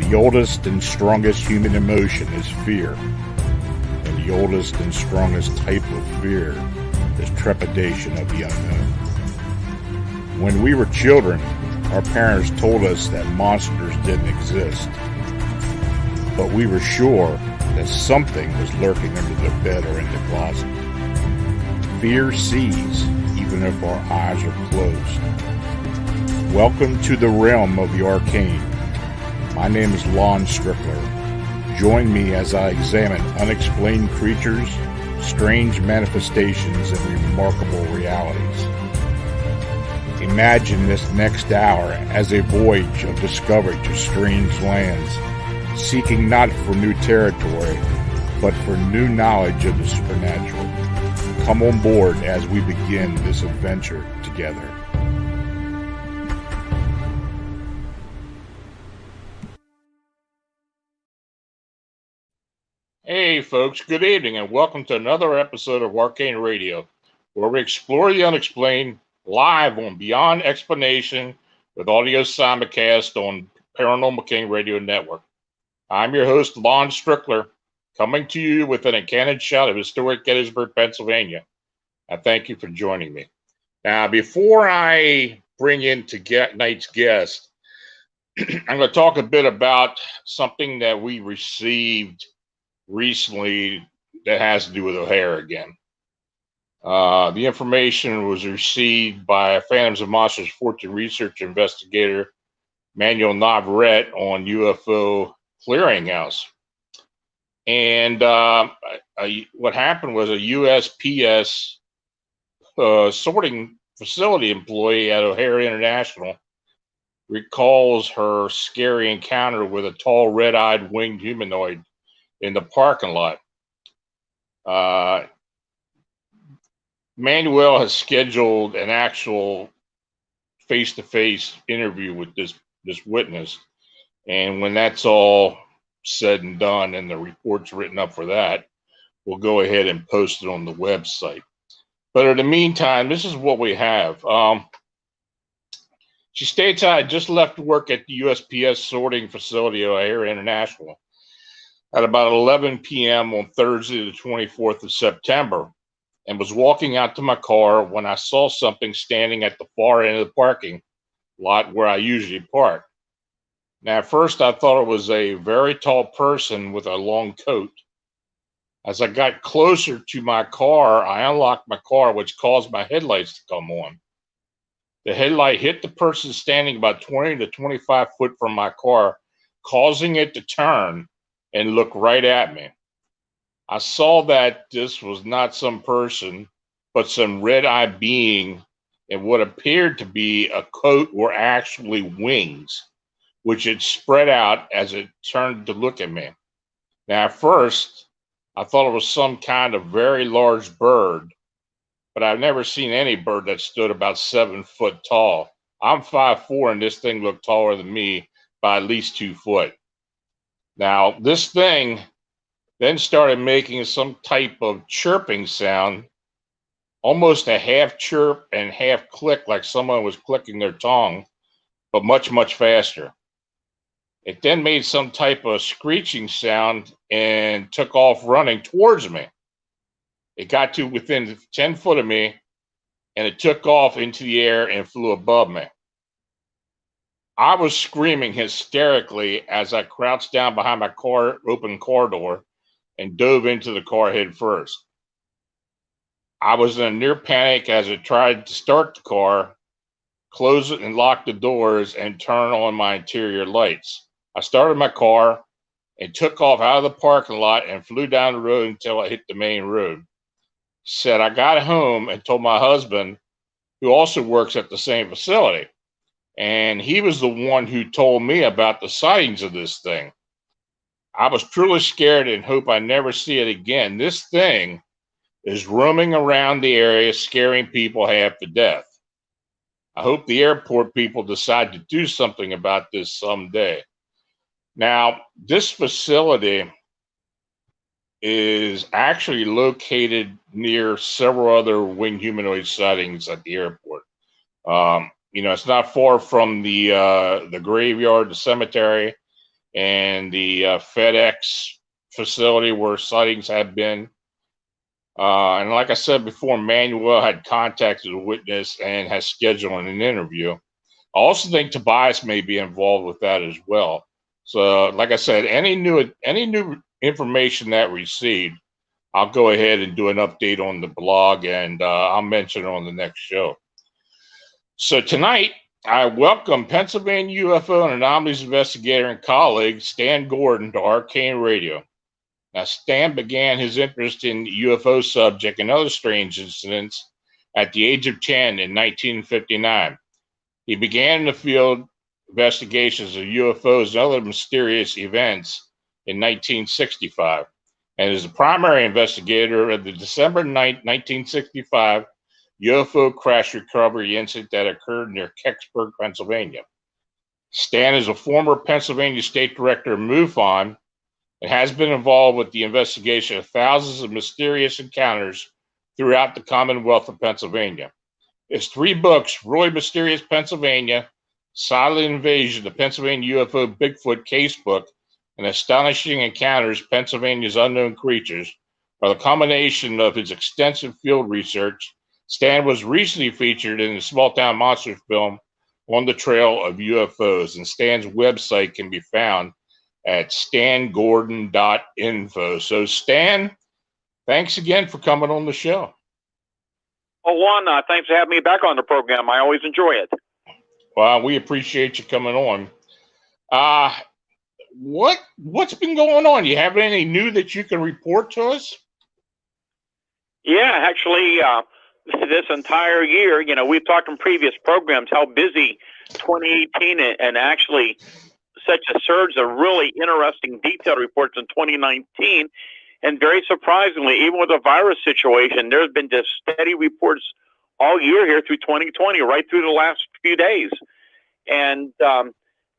The oldest and strongest human emotion is fear, and the oldest and strongest type of fear is trepidation of the unknown. When we were children, our parents told us that monsters didn't exist, but we were sure that something was lurking under the bed or in the closet. Fear sees even if our eyes are closed. Welcome to the realm of the arcane. My name is Lon Strickler. Join me as I examine unexplained creatures, strange manifestations, and remarkable realities. Imagine this next hour as a voyage of discovery to strange lands, seeking not for new territory, but for new knowledge of the supernatural. Come on board as we begin this adventure together. Hey folks, good evening and welcome to another episode of Arcane Radio, where we explore the unexplained live on Beyond Explanation with audio simulcast on Paranormal King Radio Network. I'm your host, Lon Strickler, coming to you with an uncanny shout of historic Gettysburg, Pennsylvania. I thank you for joining me. Now, before I bring in tonight's guest, I'm going to talk a bit about something that we received recently that has to do with O'Hare again. The information was received by Phantoms of Monsters Fortune Research Investigator Manuel Navarrete on UFO Clearinghouse. And what happened was a USPS sorting facility employee at O'Hare International recalls her scary encounter with a tall, red-eyed winged humanoid in the parking lot. Manuel has scheduled an actual face-to-face interview with this witness, and when that's all said and done and the report's written up for that, we'll go ahead and post it on the website. But in the meantime, this is what we have. She states, I just left work at the USPS sorting facility O'Hare International at about 11 p.m. on Thursday, the 24th of September, and was walking out to my car when I saw something standing at the far end of the parking lot where I usually park. Now, at first, I thought it was a very tall person with a long coat. As I got closer to my car, I unlocked my car, which caused my headlights to come on. The headlight hit the person standing about 20 to 25 foot from my car, causing it to turn and look right at me. I saw that this was not some person, but some red-eyed being in what appeared to be a coat or actually wings, which had spread out as it turned to look at me. Now, at first, I thought it was some kind of very large bird, but I've never seen any bird that stood about 7 foot tall. I'm 5'4", and this thing looked taller than me by at least 2 foot. Now, this thing then started making some type of chirping sound, almost a half chirp and half click, like someone was clicking their tongue, but much, much faster. It then made some type of screeching sound and took off running towards me. It got to within 10 foot of me, and it took off into the air and flew above me. I was screaming hysterically as I crouched down behind my open car door and dove into the car head first. I was in a near panic as I tried to start the car, close it and lock the doors, and turn on my interior lights. I started my car and took off out of the parking lot and flew down the road until I hit the main road. Said I got home and told my husband, who also works at the same facility, and he was the one who told me about the sightings of this thing. I was truly scared and hope I never see it again. This thing is roaming around the area, scaring people half to death. I hope the airport people decide to do something about this someday. Now, this facility is actually located near several other winged humanoid sightings at the airport. It's not far from the graveyard, the cemetery, and the FedEx facility where sightings have been. And like I said before, Manuel had contacted a witness and has scheduled an interview. I also think Tobias may be involved with that as well. So, like I said, any new information that received, I'll go ahead and do an update on the blog, and I'll mention it on the next show. So tonight, I welcome Pennsylvania UFO and Anomalies investigator and colleague Stan Gordon to Arcane Radio. Now, Stan began his interest in the UFO subject and other strange incidents at the age of 10 in 1959. He began in the field investigations of UFOs and other mysterious events in 1965, and is the primary investigator of the December 9, 1965 UFO crash recovery incident that occurred near Kecksburg, Pennsylvania. Stan is a former Pennsylvania State Director of MUFON and has been involved with the investigation of thousands of mysterious encounters throughout the Commonwealth of Pennsylvania. His 3 books, Really Mysterious Pennsylvania, Silent Invasion, the Pennsylvania UFO Bigfoot Casebook, and Astonishing Encounters, Pennsylvania's Unknown Creatures, are the combination of his extensive field research. Stan was recently featured in the Small Town Monsters film, On the Trail of UFOs, and Stan's website can be found at stangordon.info. So, Stan, thanks again for coming on the show. Well, Juan, thanks for having me back on the program. I always enjoy it. Well, we appreciate you coming on. What's been going on? You have any new that you can report to us? Yeah, actually, this entire year, we've talked in previous programs how busy 2018 and actually such a surge of really interesting detailed reports in 2019. And very surprisingly, even with the virus situation, there's been just steady reports all year here through 2020, right through the last few days. And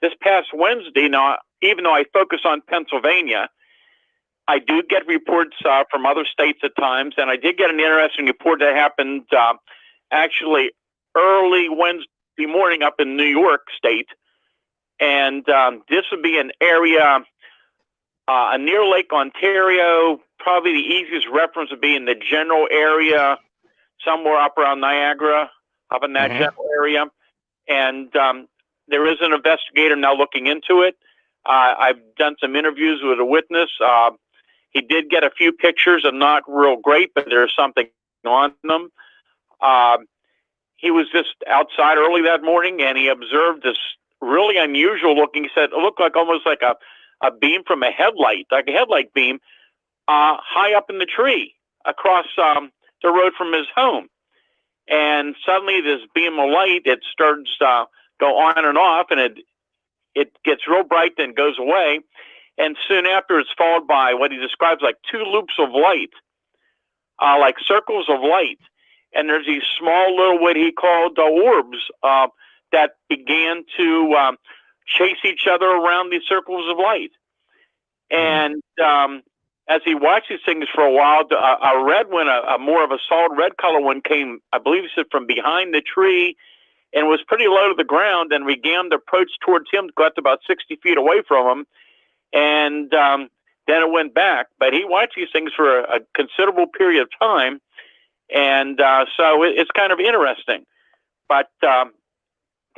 this past Wednesday, now, even though I focus on Pennsylvania, I do get reports from other states at times. And I did get an interesting report that happened actually early Wednesday morning up in New York State. And this would be an area near Lake Ontario. Probably the easiest reference would be in the general area, somewhere up around Niagara, up in that general area. And there is an investigator now looking into it. I've done some interviews with a witness. He did get a few pictures, and not real great, but there's something on them. He was just outside early that morning, and he observed this really unusual looking. He said it looked like almost like a beam from a headlight, like a headlight beam, high up in the tree across the road from his home. And suddenly this beam of light, it starts go on and off, and it gets real bright, then goes away. And soon after, it's followed by what he describes like 2 loops of light, like circles of light. And there's these small little, what he called orbs, that began to chase each other around these circles of light. And as he watched these things for a while, a red one, a more of a solid red color one came, I believe he said, from behind the tree and was pretty low to the ground and began to approach towards him, got to about 60 feet away from him. And then it went back. But he watched these things for a considerable period of time. And so it's kind of interesting. But the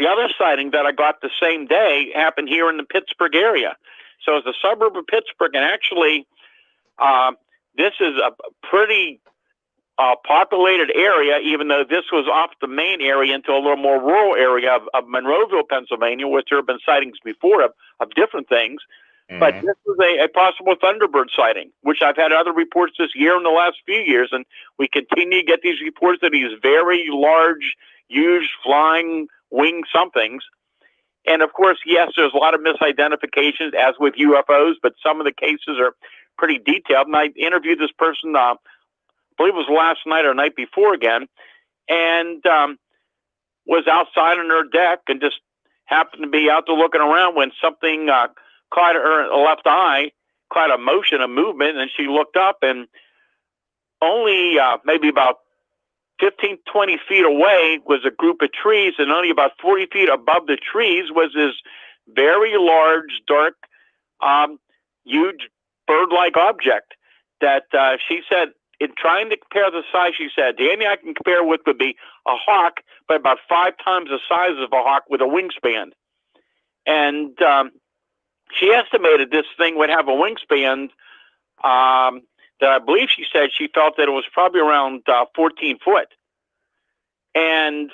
other sighting that I got the same day happened here in the Pittsburgh area. So it's a suburb of Pittsburgh, and actually this is a pretty populated area, even though this was off the main area into a little more rural area of Monroeville, Pennsylvania, which there have been sightings before of different things. But this was a possible Thunderbird sighting, which I've had other reports this year in the last few years, and we continue to get these reports of these very large, huge flying wing somethings. And of course, yes, there's a lot of misidentifications, as with UFOs, but some of the cases are pretty detailed. And I interviewed this person, I believe it was last night or night before again, and was outside on her deck and just happened to be out there looking around when something caught her left eye, caught a motion, a movement, and she looked up, and only maybe about 15, 20 feet away was a group of trees, and only about 40 feet above the trees was this very large, dark huge bird-like object that she said, in trying to compare the size, she said, the only I can compare with would be a hawk, but about 5 times the size of a hawk with a wingspan. And she estimated this thing would have a wingspan that I believe she said she felt that it was probably around 14 foot. And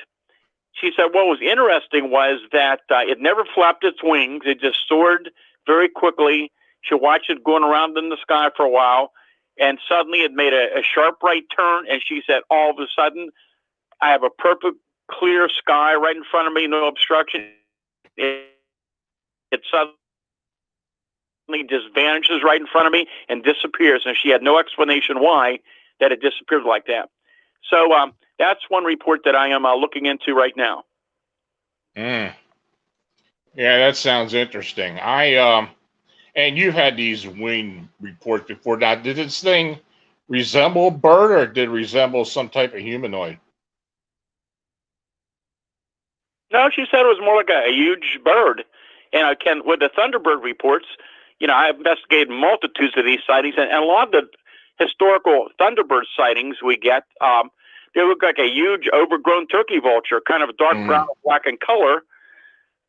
she said what was interesting was that it never flapped its wings. It just soared very quickly. She watched it going around in the sky for a while, and suddenly it made a sharp right turn. And she said, all of a sudden, I have a perfect clear sky right in front of me, no obstruction. It suddenly just vanishes right in front of me and disappears. And she had no explanation why that it disappeared like that. So that's one report that I am looking into right now. Yeah, that sounds interesting. And you've had these wing reports before. Now, did this thing resemble a bird, or did it resemble some type of humanoid? No, she said it was more like a huge bird. And with the Thunderbird reports, I've investigated multitudes of these sightings, and a lot of the historical Thunderbird sightings we get, they look like a huge overgrown turkey vulture, kind of dark brown or black in color.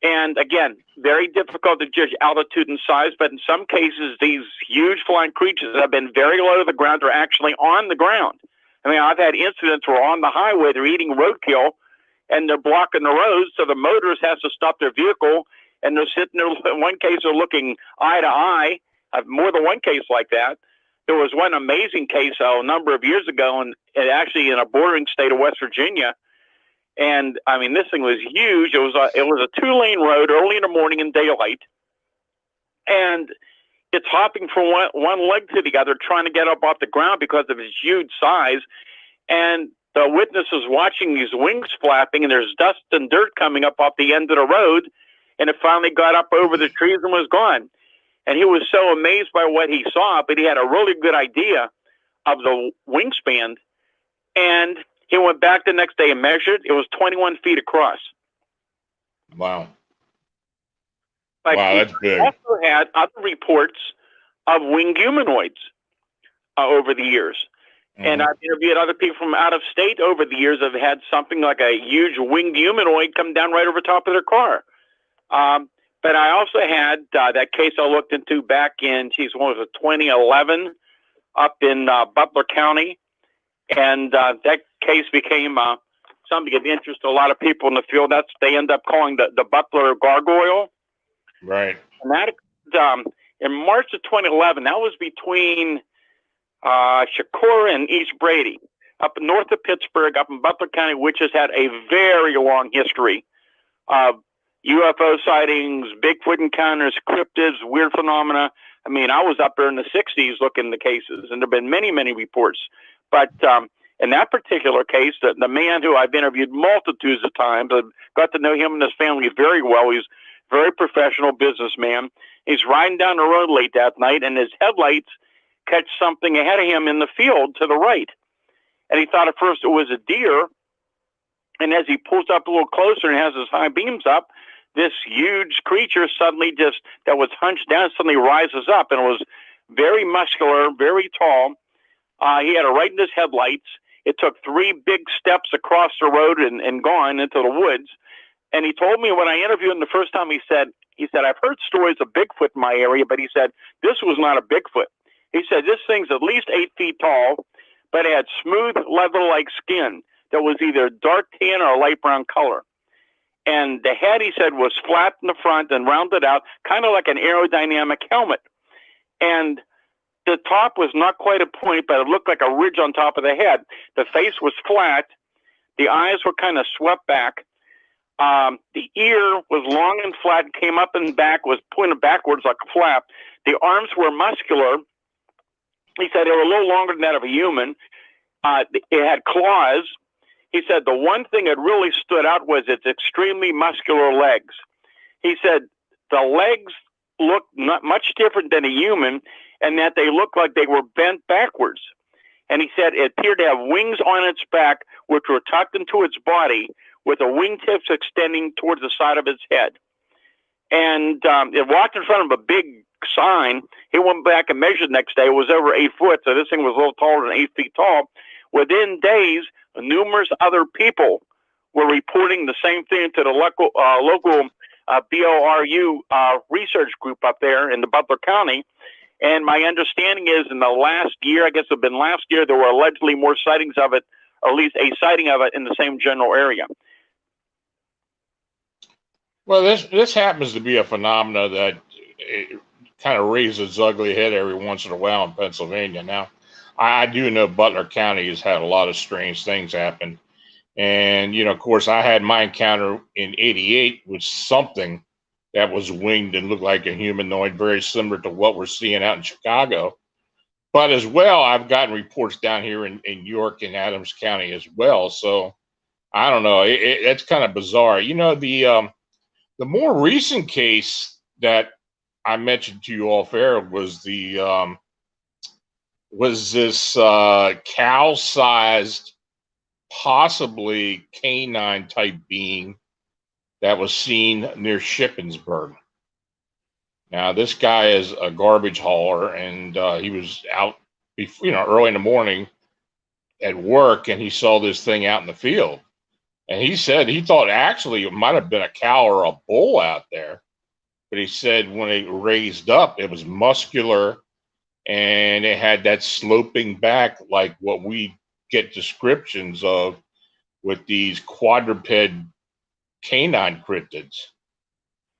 And again, very difficult to judge altitude and size, but in some cases, these huge flying creatures that have been very low to the ground are actually on the ground. I mean, I've had incidents where on the highway, they're eating roadkill and they're blocking the roads, so the motorist has to stop their vehicle, and they're sitting there. In one case, they're looking eye to eye. I've more than one case like that. There was one amazing case a number of years ago, and actually in a bordering state of West Virginia. And I mean, this thing was huge. It was a 2-lane road early in the morning in daylight, and it's hopping from one leg to the other, trying to get up off the ground because of its huge size. And the witness is watching these wings flapping, and there's dust and dirt coming up off the end of the road, and it finally got up over the trees and was gone. And he was so amazed by what he saw, but he had a really good idea of the wingspan, and he went back the next day and measured. It was 21 feet across. Wow. But wow, that's big. He also had other reports of winged humanoids over the years. And I've interviewed other people from out of state over the years that have had something like a huge winged humanoid come down right over top of their car. But I also had that case I looked into back in, 2011 up in Butler County. And that case became something of interest to a lot of people in the field. They end up calling the Butler Gargoyle. Right. And that in March of 2011, that was between Shakur and East Brady, up north of Pittsburgh, up in Butler County, which has had a very long history of UFO sightings, Bigfoot encounters, cryptids, weird phenomena. I mean, I was up there in the 60s looking at the cases, and there have been many, many reports. But in that particular case, the man who I've interviewed multitudes of times, I've got to know him and his family very well. He's a very professional businessman. He's riding down the road late that night, and his headlights catch something ahead of him in the field to the right. And he thought at first it was a deer. And as he pulls up a little closer and has his high beams up, this huge creature suddenly that was hunched down, suddenly rises up, and it was very muscular, very tall. He had a right in his headlights. It took 3 big steps across the road and gone into the woods. And he told me when I interviewed him the first time, he said, I've heard stories of Bigfoot in my area, but he said, this was not a Bigfoot. He said, this thing's at least 8 feet tall, but it had smooth leather-like skin that was either dark tan or a light brown color. And the head, he said, was flat in the front and rounded out, kind of like an aerodynamic helmet. And the top was not quite a point, but it looked like a ridge on top of the head. The face was flat. The eyes were kind of swept back. The ear was long and flat, came up and back, was pointed backwards like a flap. The arms were muscular. He said they were a little longer than that of a human. It had claws. He said the one thing that really stood out was its extremely muscular legs. He said the legs looked not much different than a human, and that they looked like they were bent backwards. And he said it appeared to have wings on its back, which were tucked into its body, with the wingtips extending towards the side of its head. And it walked in front of a big sign. He went back and measured the next day. It was over 8 foot, so this thing was a little taller than 8 feet tall. Within days, numerous other people were reporting the same thing to the local BORU research group up there in the Butler County. And my understanding is in the last year, I guess it had been last year, there were allegedly more sightings of it, or at least a sighting of it in the same general area. Well, this happens to be a phenomena that it kind of raises its ugly head every once in a while in Pennsylvania. Now, I do know Butler County has had a lot of strange things happen. And, you know, of course, I had my encounter in '88 with something that was winged and looked like a humanoid, very similar to what we're seeing out in Chicago. But as well, I've gotten reports down here in York and Adams County as well. So I don't know. It's kind of bizarre. You know, the more recent case that I mentioned to you off air was this cow-sized, possibly canine type being that was seen near Shippensburg. Now, this guy is a garbage hauler, and he was out, early in the morning at work, and he saw this thing out in the field. And he said he thought actually it might have been a cow or a bull out there. But he said when it raised up, it was muscular, and it had that sloping back like what we get descriptions of with these quadruped canine cryptids.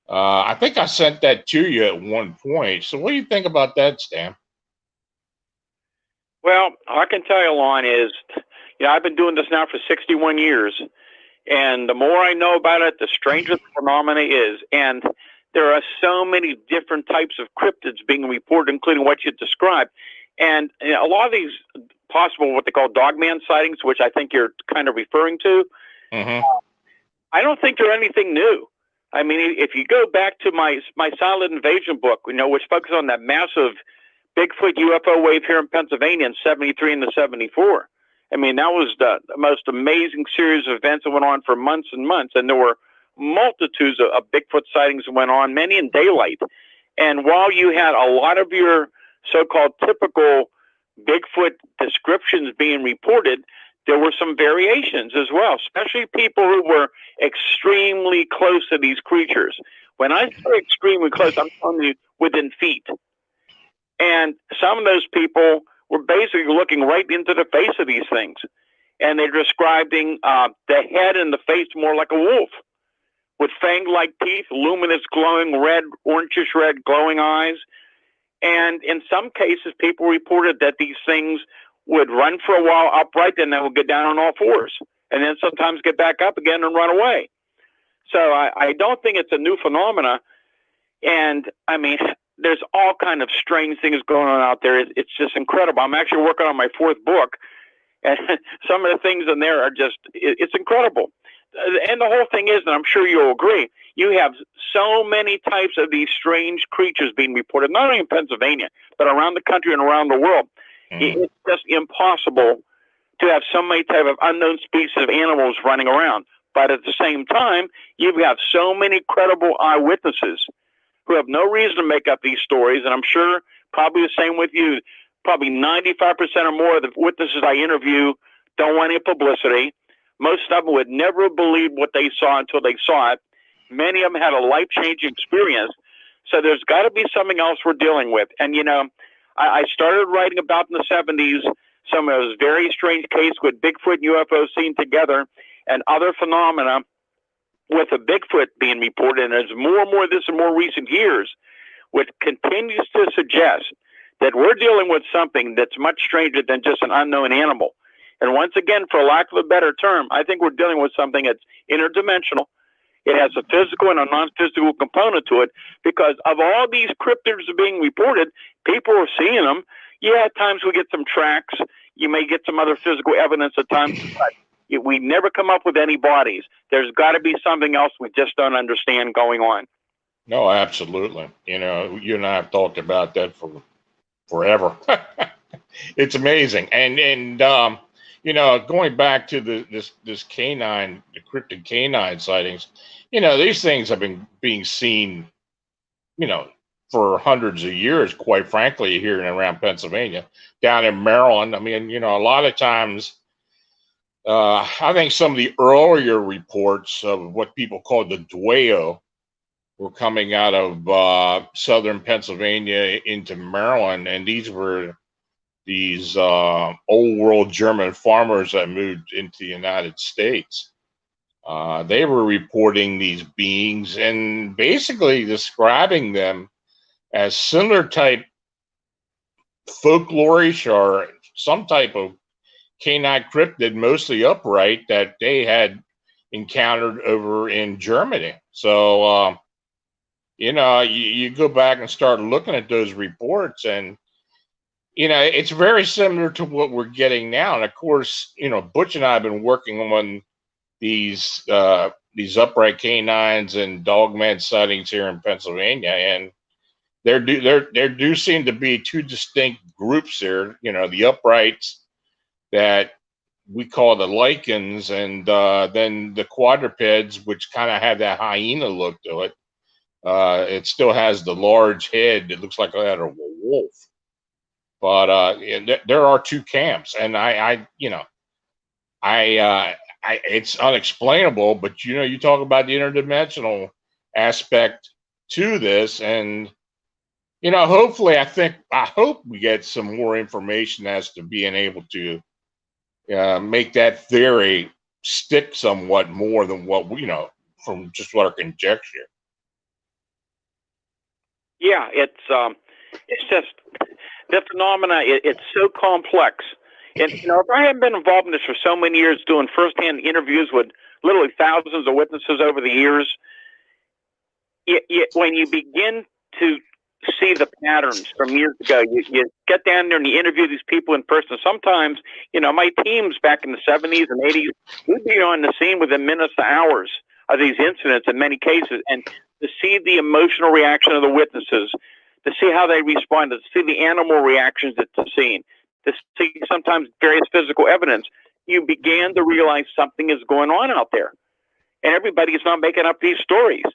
I think I sent that to you at one point. So what do you think about that, Stan? Well, all I can tell you, Lon, is, I've been doing this now for 61 years. And the more I know about it, the stranger the phenomena is. And there are so many different types of cryptids being reported, including what you described. And a lot of these possible what they call dogman sightings, which I think you're kind of referring to, I don't think they're anything new. I mean, if you go back to my Silent Invasion book, which focuses on that massive Bigfoot UFO wave here in Pennsylvania in '73 and the '74. I mean, that was the most amazing series of events that went on for months and months. And there were multitudes of Bigfoot sightings that went on, many in daylight. And while you had a lot of your so-called typical Bigfoot descriptions being reported, there were some variations as well, especially people who were extremely close to these creatures. When I say extremely close, I'm telling you within feet. And some of those people were basically looking right into the face of these things. And they're describing the head and the face more like a wolf with fang-like teeth, luminous, glowing red, orangish red, glowing eyes. And in some cases, people reported that these things would run for a while upright, and then would get down on all fours, and then sometimes get back up again and run away. So I don't think it's a new phenomena. And I mean, there's all kind of strange things going on out there. It's just incredible. I'm actually working on my 4th book, and some of the things in there are just, it's incredible. And the whole thing is, and I'm sure you'll agree, you have so many types of these strange creatures being reported, not only in Pennsylvania, but around the country and around the world. It's just impossible to have so many type of unknown species of animals running around. But at the same time, you have so many credible eyewitnesses who have no reason to make up these stories. And I'm sure probably the same with you. Probably 95% or more of the witnesses I interview don't want any publicity. Most of them would never believe what they saw until they saw it. Many of them had a life-changing experience. So there's got to be something else we're dealing with. And, I started writing about in the '70s some of those very strange cases with Bigfoot and UFO seen together and other phenomena with a Bigfoot being reported. And there's more and more of this in more recent years, which continues to suggest that we're dealing with something that's much stranger than just an unknown animal. And once again, for lack of a better term, I think we're dealing with something that's interdimensional. It has a physical and a non-physical component to it, because of all these cryptids being reported, people are seeing them. Yeah, at times we get some tracks. You may get some other physical evidence at times, but we never come up with any bodies. There's got to be something else we just don't understand going on. No, absolutely. You and I have talked about that for forever. It's amazing. And going back to this canine, the cryptid canine sightings, these things have been being seen, for hundreds of years, quite frankly, here and around Pennsylvania, down in Maryland. I mean, you know, a lot of times, I think some of the earlier reports of what people call the Dueo were coming out of southern Pennsylvania into Maryland, and these old world German farmers that moved into the United States. They were reporting these beings and basically describing them as similar type folklorish or some type of canine cryptid, mostly upright, that they had encountered over in Germany. So, you know, you go back and start looking at those reports, and you know, it's very similar to what we're getting now. And of course, you know, Butch and I have been working on these upright canines and dogman sightings here in Pennsylvania, and there do seem to be two distinct groups here. You know, the uprights that we call the lichens, and then the quadrupeds, which kind of have that hyena look to it. It still has the large head. It looks like that of a wolf. But there are two camps, and it's unexplainable. But you know, you talk about the interdimensional aspect to this, and you know, hopefully, I hope we get some more information as to being able to make that theory stick somewhat more than what we know from just what our conjecture. Yeah, it's just the phenomena. It's so complex, and you know, if I hadn't been involved in this for so many years, doing firsthand interviews with literally thousands of witnesses over the years, when you begin to see the patterns from years ago, you get down there and you interview these people in person. Sometimes, you know, my teams back in the 70s and 80s, we'd be on the scene within minutes to hours of these incidents in many cases, and to see the emotional reaction of the witnesses, to see how they responded, to see the animal reactions at the scene, to see sometimes various physical evidence, you began to realize something is going on out there. And everybody is not making up these stories.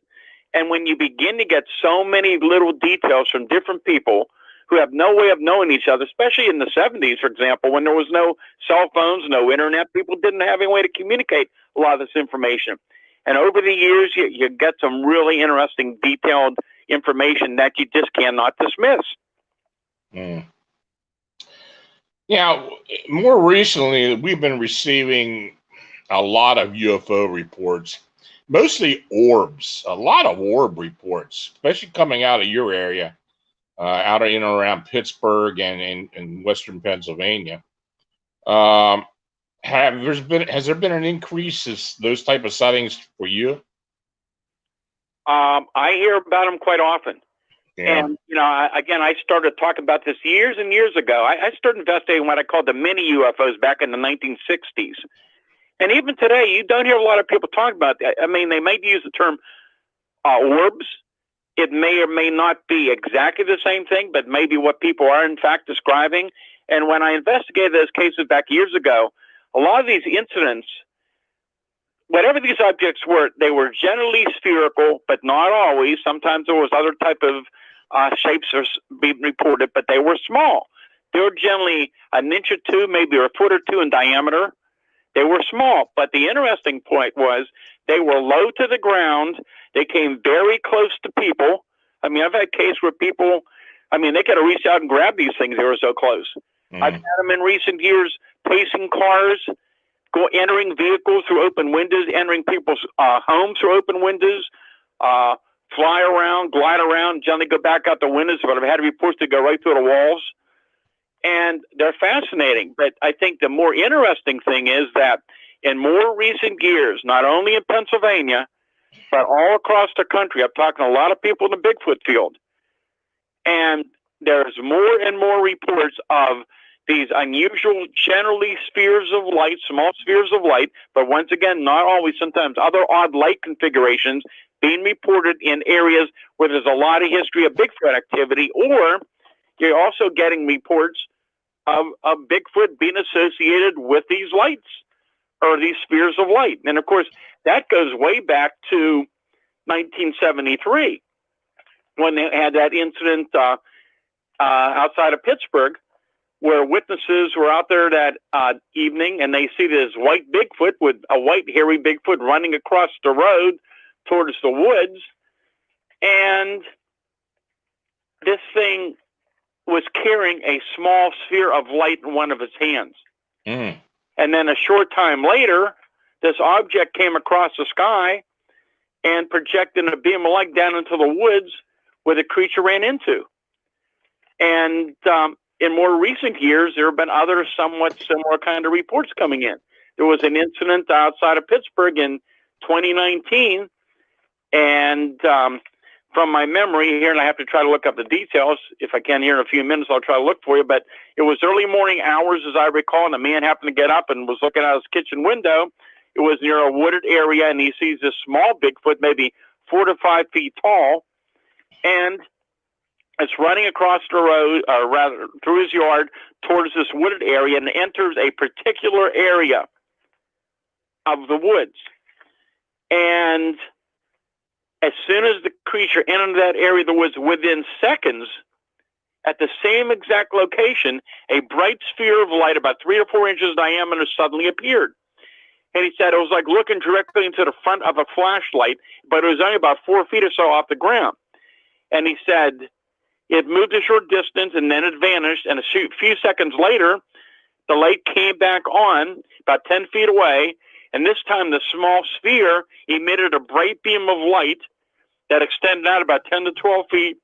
And when you begin to get so many little details from different people who have no way of knowing each other, especially in the 70s, for example, when there was no cell phones, no internet, people didn't have any way to communicate a lot of this information. And over the years, you get some really interesting, detailed information that you just cannot dismiss. Mm. Yeah, more recently, we've been receiving a lot of UFO reports, mostly orbs, a lot of orb reports, especially coming out of your area, out in and around Pittsburgh and in western Pennsylvania. Has there been an increase in those type of sightings for you? I hear about them quite often. Yeah. And, you know, I started talking about this years and years ago. I started investigating what I called the mini UFOs back in the 1960s. And even today, you don't hear a lot of people talk about that. I mean, they might use the term orbs. It may or may not be exactly the same thing, but maybe what people are, in fact, describing. And when I investigated those cases back years ago, a lot of these incidents, whatever these objects were, they were generally spherical, but not always. Sometimes there was other type of shapes being reported, but they were small. They were generally an inch or two, maybe a foot or two in diameter. They were small, but the interesting point was they were low to the ground. They came very close to people. I mean, I've had cases where people, I mean, they could have reached out and grabbed these things. They were so close. I've had them in recent years pacing cars, entering vehicles through open windows, entering people's homes through open windows, fly around, glide around, generally go back out the windows, but I've had reports to go right through the walls. And they're fascinating. But I think the more interesting thing is that in more recent years, not only in Pennsylvania, but all across the country, I've talked to a lot of people in the Bigfoot field. And there's more and more reports of these unusual, generally spheres of light, small spheres of light, but once again, not always, sometimes other odd light configurations being reported in areas where there's a lot of history of Bigfoot activity, or you're also getting reports of Bigfoot being associated with these lights or these spheres of light. And of course, that goes way back to 1973. when they had that incident outside of Pittsburgh, where witnesses were out there that evening, and they see this white Bigfoot with a white hairy Bigfoot running across the road towards the woods, and this thing was carrying a small sphere of light in one of its hands. Mm. And then a short time later, this object came across the sky and projected a beam of light down into the woods where the creature ran into. And in more recent years, there have been other somewhat similar kind of reports coming in. There was an incident outside of Pittsburgh in 2019, and from my memory here, and I have to try to look up the details. If I can here in a few minutes, I'll try to look for you. But it was early morning hours, as I recall, and a man happened to get up and was looking out his kitchen window. It was near a wooded area, and he sees this small Bigfoot, maybe 4 to 5 feet tall, and it's running across the road, or rather through his yard, towards this wooded area, and enters a particular area of the woods. And as soon as the creature entered that area of the woods, within seconds, at the same exact location, a bright sphere of light about 3 or 4 inches diameter suddenly appeared. And he said it was like looking directly into the front of a flashlight, but it was only about 4 feet or so off the ground. And he said it moved a short distance and then it vanished. And a few seconds later, the light came back on about 10 feet away. And this time the small sphere emitted a bright beam of light that extended out about 10 to 12 feet.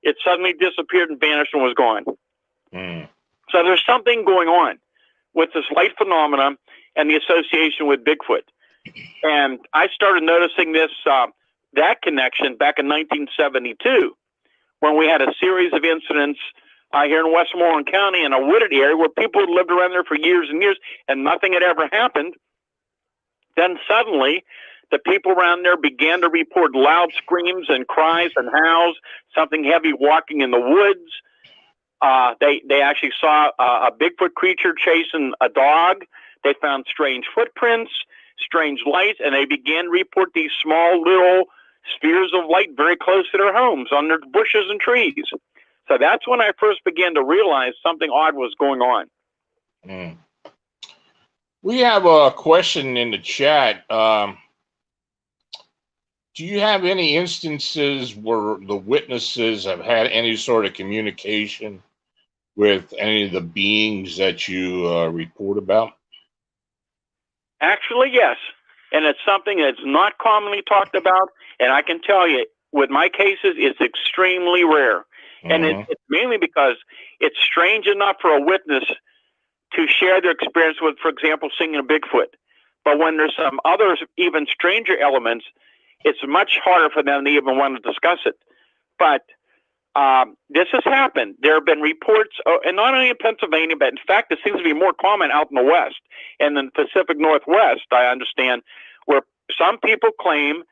It suddenly disappeared and vanished and was gone. Mm. So there's something going on with this light phenomenon and the association with Bigfoot. And I started noticing this, that connection back in 1972, when we had a series of incidents here in Westmoreland County in a wooded area where people had lived around there for years and years and nothing had ever happened. Then suddenly, the people around there began to report loud screams and cries and howls, something heavy walking in the woods. They actually saw a Bigfoot creature chasing a dog. They found strange footprints, strange lights, and they began to report these small little spheres of light very close to their homes, under bushes and trees. So that's when I first began to realize something odd was going on. Mm. We have a question in the chat. Do you have any instances where the witnesses have had any sort of communication with any of the beings that you report about? Actually, yes. And it's something that's not commonly talked about. And I can tell you, with my cases, it's extremely rare. Mm-hmm. And it's mainly because it's strange enough for a witness to share their experience with, for example, seeing a Bigfoot. But when there's some other even stranger elements, it's much harder for them to even want to discuss it. But this has happened. There have been reports, and not only in Pennsylvania, but in fact, it seems to be more common out in the West and in the Pacific Northwest, I understand, where some people claim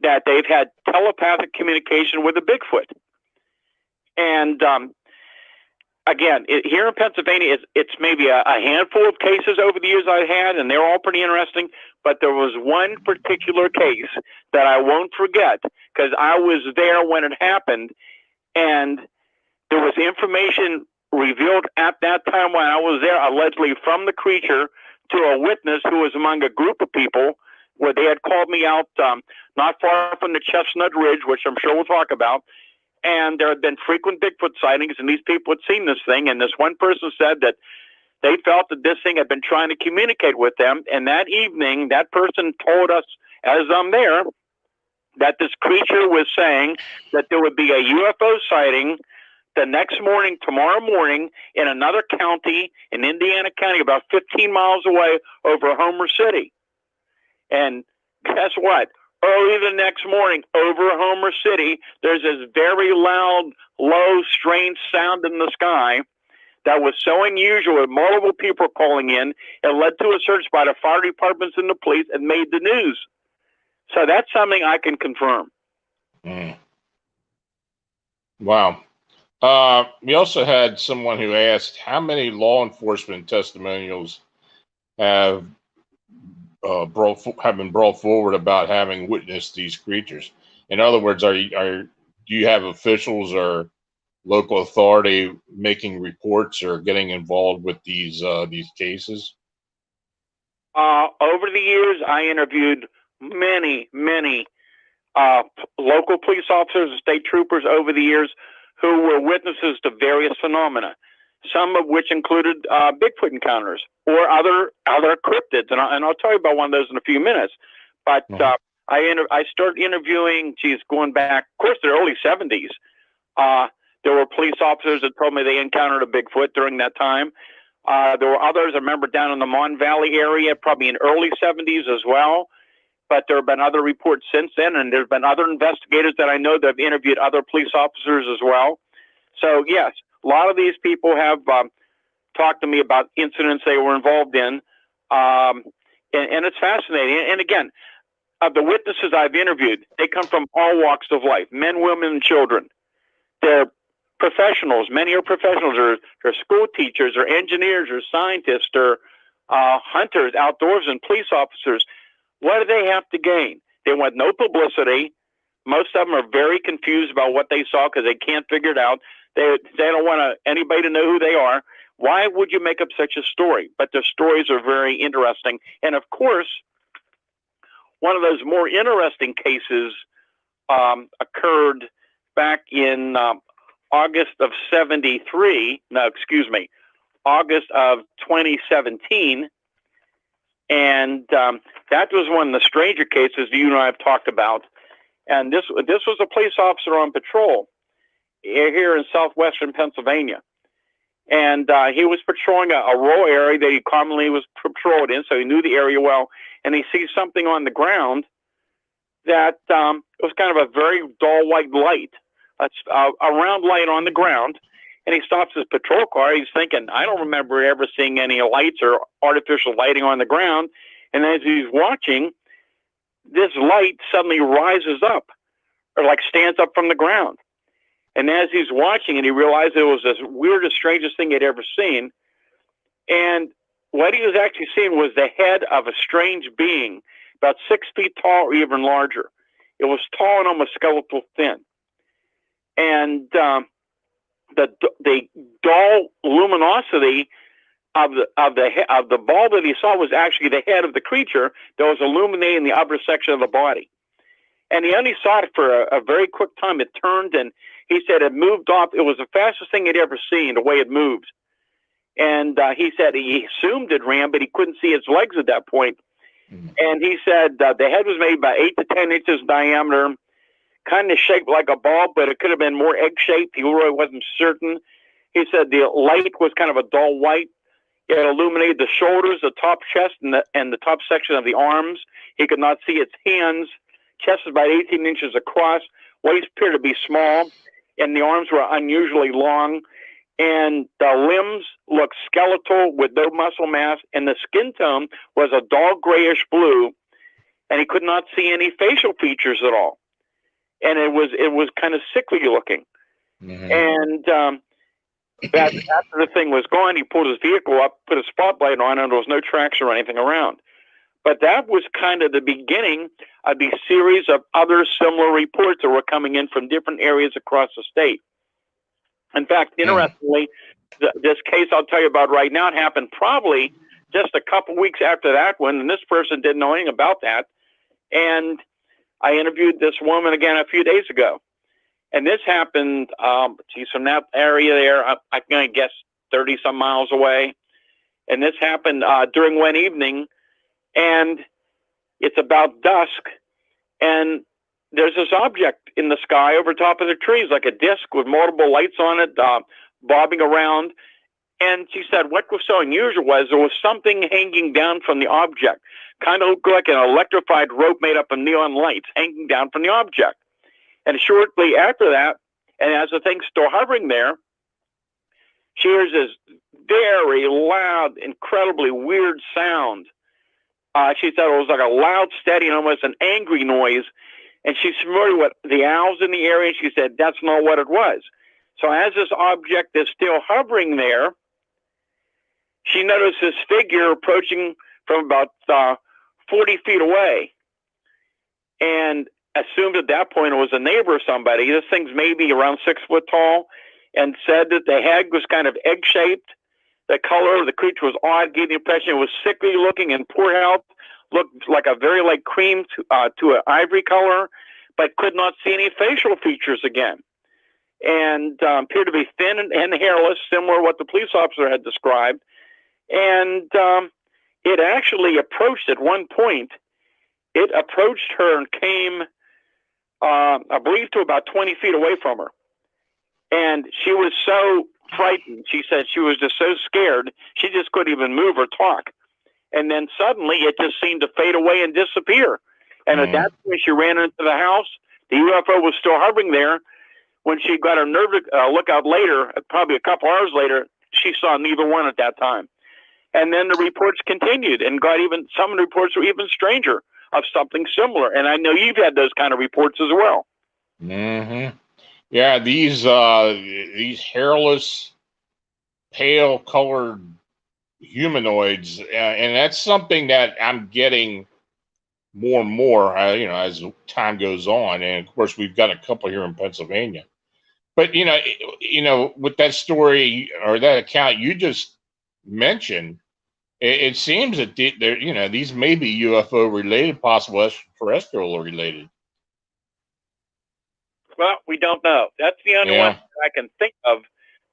that they've had telepathic communication with a Bigfoot. And again, here in Pennsylvania, it's maybe a handful of cases over the years I've had, and they're all pretty interesting. But there was one particular case that I won't forget because I was there when it happened, and there was information revealed at that time when I was there, allegedly from the creature, to a witness who was among a group of people where they had called me out not far from the Chestnut Ridge, which I'm sure we'll talk about. And there had been frequent Bigfoot sightings, and these people had seen this thing. And this one person said that they felt that this thing had been trying to communicate with them. And that evening, that person told us, as I'm there, that this creature was saying that there would be a UFO sighting the next morning, tomorrow morning, in another county, in Indiana County, about 15 miles away over Homer City. And guess what? Early the next morning, over Homer City, there's this very loud, low, strange sound in the sky that was so unusual with multiple people calling in. It led to a search by the fire departments and the police and made the news. So that's something I can confirm. Mm. Wow. We also had someone who asked how many law enforcement testimonials have been brought forward about having witnessed these creatures. In other words, are do you have officials or local authority making reports or getting involved with these cases? Over the years, I interviewed many local police officers and state troopers over the years who were witnesses to various phenomena, some of which included Bigfoot encounters or other cryptids, and I'll tell you about one of those in a few minutes. But I started interviewing, going back, of course, the early 70s. There were police officers that told me they encountered a Bigfoot during that time. There were others, I remember, down in the Mon Valley area, probably in early 70s as well. But there have been other reports since then, and there's been other investigators that I know that have interviewed other police officers as well. So, yes, a lot of these people have talked to me about incidents they were involved in, and it's fascinating. And again, the witnesses I've interviewed, they come from all walks of life, men, women, and children. They're professionals. Many are professionals. They're school teachers or engineers or scientists or hunters, outdoors, and police officers. What do they have to gain? They want no publicity. Most of them are very confused about what they saw because they can't figure it out. They don't want anybody to know who they are. Why would you make up such a story? But their stories are very interesting. And of course, one of those more interesting cases occurred back in August of 2017. And that was one of the stranger cases you and I have talked about. And this was a police officer on patrol here in southwestern Pennsylvania. And he was patrolling a rural area that he commonly was patrolled in, so he knew the area well. And he sees something on the ground that was kind of a very dull white light, a round light on the ground. And he stops his patrol car. He's thinking, I don't remember ever seeing any lights or artificial lighting on the ground. And as he's watching, this light suddenly rises up, or like stands up from the ground. And as he's watching it, he realized it was the weirdest, strangest thing he'd ever seen. And what he was actually seeing was the head of a strange being, about 6 feet tall or even larger. It was tall and almost skeletal thin. And the dull luminosity of the ball that he saw was actually the head of the creature that was illuminating the upper section of the body. And he only saw it for a very quick time. It turned, and he said it moved off. It was the fastest thing he'd ever seen, the way it moved. And he said he assumed it ran, but he couldn't see its legs at that point. And he said the head was maybe about 8 to 10 inches diameter, kind of shaped like a ball, but it could have been more egg-shaped. He really wasn't certain. He said the light was kind of a dull white. It illuminated the shoulders, the top chest, and the top section of the arms. He could not see its hands. Chest was about 18 inches across. Waist appeared to be small, and the arms were unusually long. And the limbs looked skeletal with no muscle mass, and the skin tone was a dull grayish blue, and he could not see any facial features at all. And it was kind of sickly looking. Mm-hmm. And after the thing was gone, he pulled his vehicle up, put a spotlight on, and there was no tracks or anything around. But that was kind of the beginning of the series of other similar reports that were coming in from different areas across the state. In fact, interestingly, this case I'll tell you about right now, it happened probably just a couple weeks after that one, and this person didn't know anything about that. And I interviewed this woman again a few days ago. And this happened, she's from that area there, I'm going to guess 30-some miles away. And this happened during one evening, and it's about dusk, and there's this object in the sky over top of the trees, like a disc with multiple lights on it, bobbing around. And she said what was so unusual was there was something hanging down from the object, kind of looked like an electrified rope made up of neon lights hanging down from the object. And shortly after that, and as the thing's still hovering there, she hears this very loud, incredibly weird sound. She said it was like a loud, steady, and almost an angry noise. And she's familiar with the owls in the area. She said that's not what it was. So as this object is still hovering there, she noticed this figure approaching from about 40 feet away. And assumed at that point it was a neighbor or somebody. This thing's maybe around 6 foot tall, and said that the head was kind of egg-shaped. The color of the creature was odd, gave the impression it was sickly looking and poor health, looked like a very light cream to an ivory color, but could not see any facial features again. And appeared to be thin and hairless, similar to what the police officer had described. And it actually approached at one point. It approached her and came, I believe, to about 20 feet away from her. And she was so frightened. She said she was just so scared, she just couldn't even move or talk. And then suddenly it just seemed to fade away and disappear. And at that point, she ran into the house. The UFO was still hovering there. When she got her nerve to look out later, probably a couple hours later, she saw neither one at that time. And then the reports continued and got even, some of the reports were even stranger of something similar. And I know you've had those kind of reports as well. Mm-hmm. Yeah, these hairless, pale colored humanoids, and that's something that I'm getting more and more, as time goes on. And of course, we've got a couple here in Pennsylvania. But with that story or that account you just mentioned, it seems that these may be UFO related, possible extraterrestrial related. Well, we don't know. That's the only one I can think of,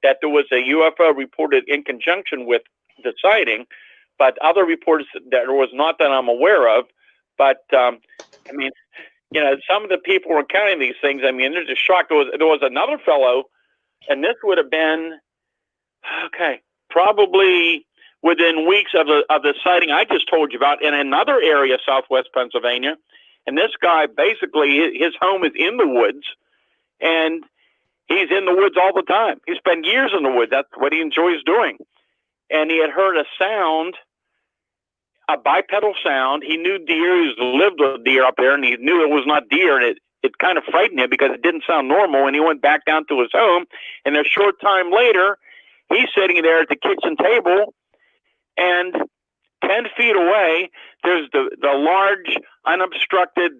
that there was a UFO reported in conjunction with the sighting, but other reports there was not that I'm aware of. But I mean, some of the people were counting these things. I mean, they're just shocked. There was another fellow, and this would have been probably within weeks of the sighting I just told you about, in another area, southwest Pennsylvania. And this guy, basically, his home is in the woods, and he's in the woods all the time. He spent years in the woods. That's what he enjoys doing. And he had heard a sound, a bipedal sound. He knew deer. He's lived with deer up there, and he knew it was not deer, and it kind of frightened him because it didn't sound normal. And he went back down to his home, and a short time later, he's sitting there at the kitchen table, and 10 feet away, there's the large, unobstructed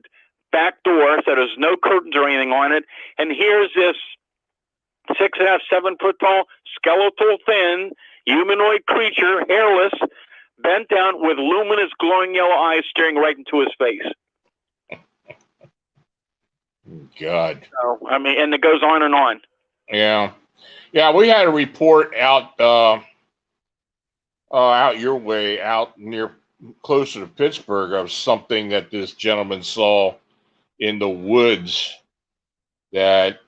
back door, so there's no curtains or anything on it. And here's this 6.5, 7 foot tall, skeletal, thin, humanoid creature, hairless, bent down with luminous, glowing yellow eyes staring right into his face. God. So, I mean, and it goes on and on. Yeah. Yeah, we had a report out your way, out near closer to Pittsburgh, of something that this gentleman saw in the woods that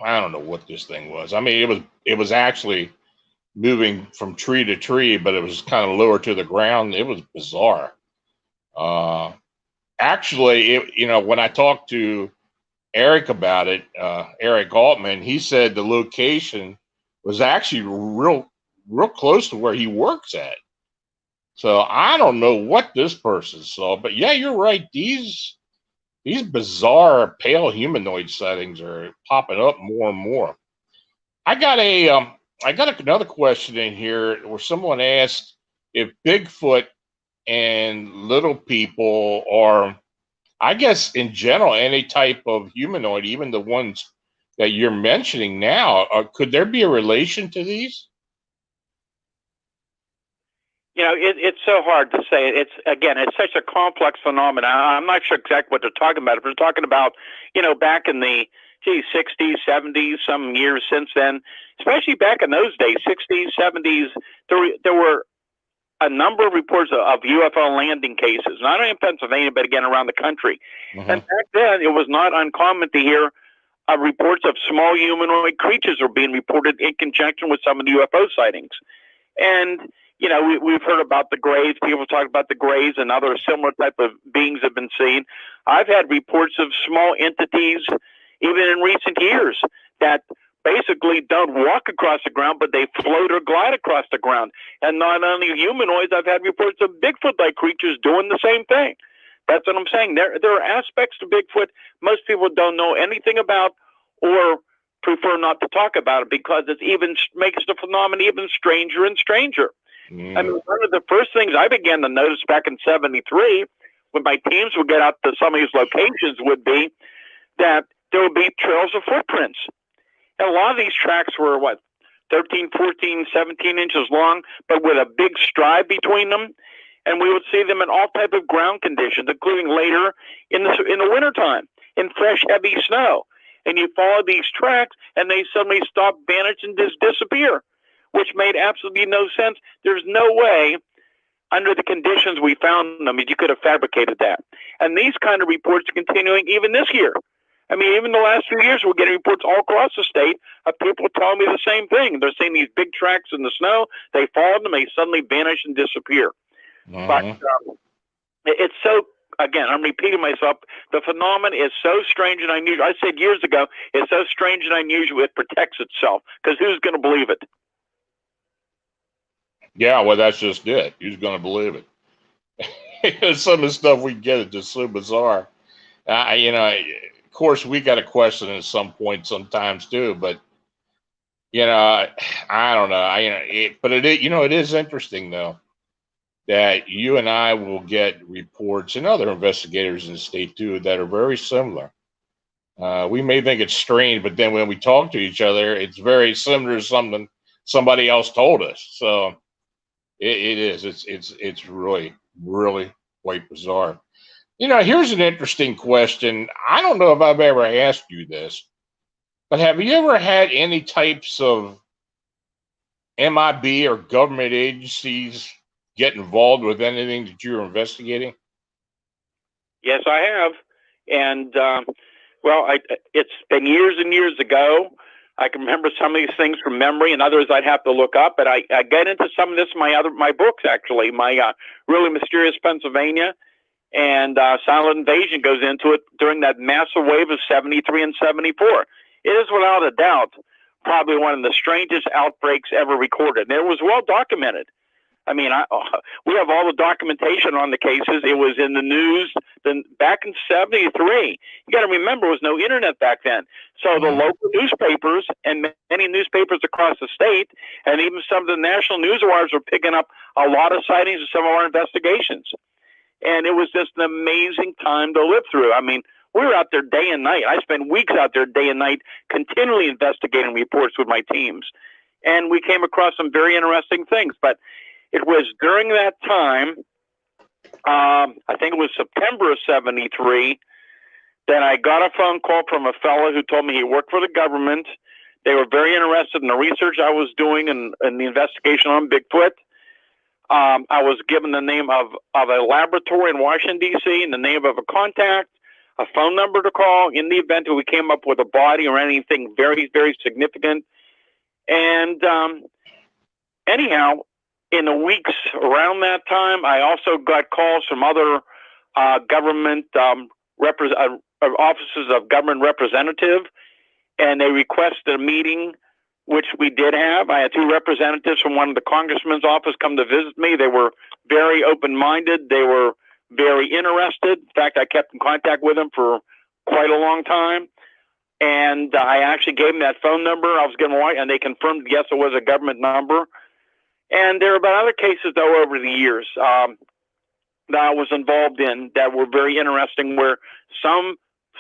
I don't know what this thing was. I mean, it was actually moving from tree to tree, but it was kind of lower to the ground. It was bizarre. Actually, when I talked to Eric about it, Eric Altman, he said the location was actually real close to where he works at. So I don't know what this person saw, but yeah, you're right. These bizarre pale humanoid sightings are popping up more and more. I got another question in here where someone asked if Bigfoot and little people are, I guess in general, any type of humanoid, even the ones that you're mentioning now, could there be a relation to these? It's so hard to say. It's such a complex phenomenon. I'm not sure exactly what they're talking about. If they're talking about, back in the 60s, 70s, some years since then, especially back in those days, 60s, 70s, there were a number of reports of UFO landing cases, not only in Pennsylvania, but again around the country. Mm-hmm. And back then, it was not uncommon to hear reports of small humanoid creatures were being reported in conjunction with some of the UFO sightings. And we've heard about the Greys. People talk about the Greys, and other similar type of beings have been seen. I've had reports of small entities, even in recent years, that basically don't walk across the ground, but they float or glide across the ground. And not only humanoids, I've had reports of Bigfoot-like creatures doing the same thing. That's what I'm saying. There are aspects to Bigfoot most people don't know anything about, or prefer not to talk about it, because it even makes the phenomenon even stranger and stranger. I mean, one of the first things I began to notice back in '73 when my teams would get out to some of these locations would be that there would be trails of footprints. And a lot of these tracks were, 13, 14, 17 inches long, but with a big stride between them. And we would see them in all type of ground conditions, including later in the wintertime, in fresh, heavy snow. And you follow these tracks, and they suddenly stop, vanish, and disappear, which made absolutely no sense. There's no way, under the conditions we found them, you could have fabricated that. And these kind of reports are continuing even this year. I mean, even the last few years, we're getting reports all across the state of people telling me the same thing. They're seeing these big tracks in the snow. They follow them. They suddenly vanish and disappear. But it's so, again, I'm repeating myself. The phenomenon is so strange and unusual. I said years ago, it's so strange and unusual, it protects itself. Because who's going to believe it? Yeah, well, that's just it. Who's going to believe it? Some of the stuff we get is just so bizarre. Of course, we got to question at some point sometimes too. But I don't know. But it is interesting though that you and I will get reports, and other investigators in the state too, that are very similar. We may think it's strange, but then when we talk to each other, it's very similar to something somebody else told us. So it is. It's really, really quite bizarre. Here's an interesting question. I don't know if I've ever asked you this, but have you ever had any types of MIB or government agencies get involved with anything that you're investigating? Yes, I have. And, it's been years and years ago. I can remember some of these things from memory, and others I'd have to look up. But I get into some of this in my books, actually. My Really Mysterious Pennsylvania and Silent Invasion goes into it during that massive wave of 73 and 74. It is without a doubt probably one of the strangest outbreaks ever recorded. And it was well documented. I mean, we have all the documentation on the cases. It was in the news back in 73. You got to remember, there was no internet back then. So the local newspapers and many newspapers across the state, and even some of the national news wires, were picking up a lot of sightings of some of our investigations. And it was just an amazing time to live through. I mean, we were out there day and night. I spent weeks out there day and night continually investigating reports with my teams. And we came across some very interesting things. But it was during that time, I think it was September of 73, that I got a phone call from a fellow who told me he worked for the government. They were very interested in the research I was doing and the investigation on Bigfoot. I was given the name of a laboratory in Washington, D.C., and the name of a contact, a phone number to call in the event that we came up with a body or anything very, very significant. And anyhow, in the weeks around that time, I also got calls from other government offices of government representative, and they requested a meeting, which we did have. I had two representatives from one of the congressman's office come to visit me. They were very open-minded. They were very interested. In fact, I kept in contact with them for quite a long time. And I actually gave them that phone number. I was given one, and they confirmed, yes, it was a government number. And there were about other cases, though, over the years that I was involved in that were very interesting, where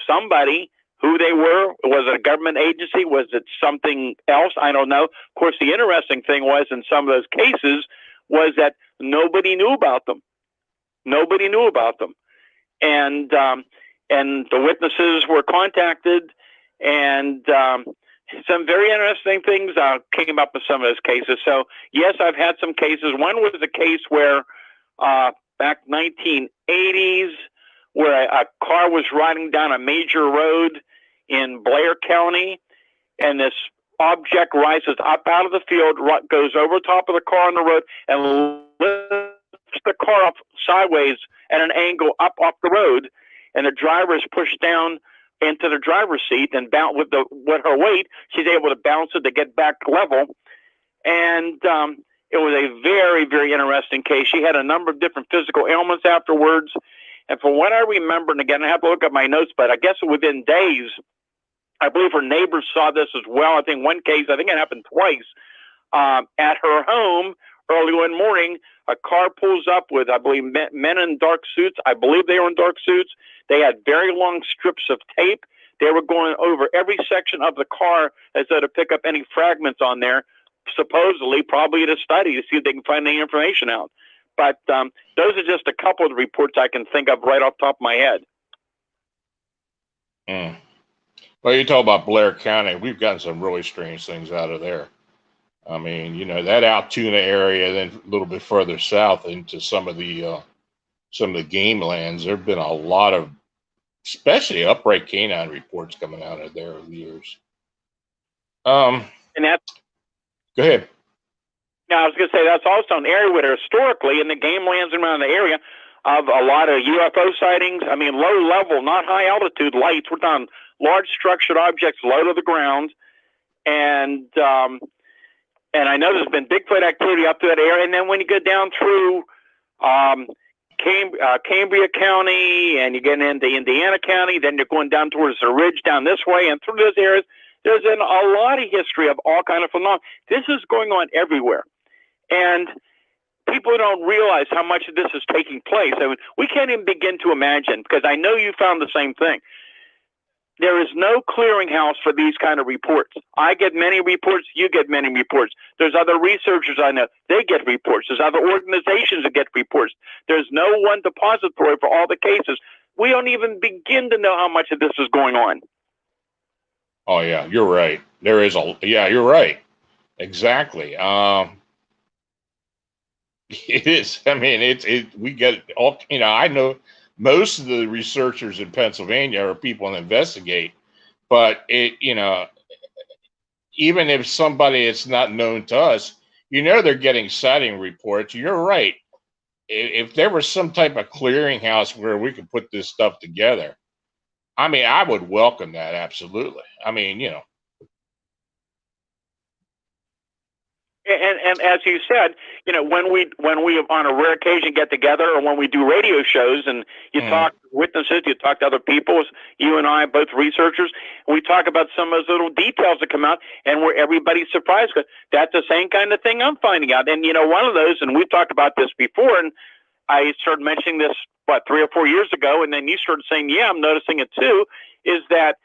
somebody, who they were, was it a government agency? Was it something else? I don't know. Of course, the interesting thing was, in some of those cases, was that nobody knew about them. Nobody knew about them. And the witnesses were contacted, and some very interesting things came up in some of those cases. So, yes, I've had some cases. One was a case where back 1980s, where a car was riding down a major road in Blair County, and this object rises up out of the field, goes over top of the car on the road, and lifts the car up sideways at an angle up off the road, and the driver is pushed down into the driver's seat, and with her weight, she's able to bounce it to get back level. And it was a very, very interesting case. She had a number of different physical ailments afterwards. And from what I remember, and again, I have to look at my notes, but I guess within days, I believe her neighbors saw this as well. I think one case, I think it happened twice, at her home early one morning, a car pulls up with, I believe, men in dark suits. I believe they were in dark suits. They had very long strips of tape. They were going over every section of the car as though to pick up any fragments on there, supposedly, probably to study to see if they can find any information out. But those are just a couple of the reports I can think of right off the top of my head. Mm. Well, you talk about Blair County. We've gotten some really strange things out of there. I mean, you know, that Altoona area, then a little bit further south into some of the game lands. There've been a lot of, especially upright canine reports coming out of there over the years. And that's, go ahead. now I was going to say that's also an area where historically in the game lands around the area of a lot of UFO sightings. I mean, low level, not high altitude lights. We're talking large structured objects low to the ground, and I know there's been Bigfoot activity up through that area. And then when you go down through Cambria County and you get into Indiana County, then you're going down towards the ridge down this way, and through those areas, there's a lot of history of all kind of phenomena. This is going on everywhere, and people don't realize how much of this is taking place. I mean, we can't even begin to imagine, because I know you found the same thing. There is no clearinghouse for these kind of reports. I get many reports. You get many reports. There's other researchers I know. They get reports. There's other organizations that get reports. There's no one depository for all the cases. We don't even begin to know how much of this is going on. Oh, yeah, you're right. There is yeah, you're right. Exactly. It is. I mean, we get all, you know, I know most of the researchers in Pennsylvania are people that investigate, but you know, even if somebody it's not known to us, you know, they're getting sighting reports. You're right. If there was some type of clearinghouse where we could put this stuff together, I mean, I would welcome that. Absolutely. I mean, you know. And as you said, you know, when we on a rare occasion get together, or when we do radio shows and you talk to witnesses, you talk to other people, you and I, both researchers, and we talk about some of those little details that come out, and where everybody's surprised, because that's the same kind of thing I'm finding out. And, you know, one of those, and we've talked about this before, and I started mentioning this, 3 or 4 years ago, and then you started saying, yeah, I'm noticing it too, is that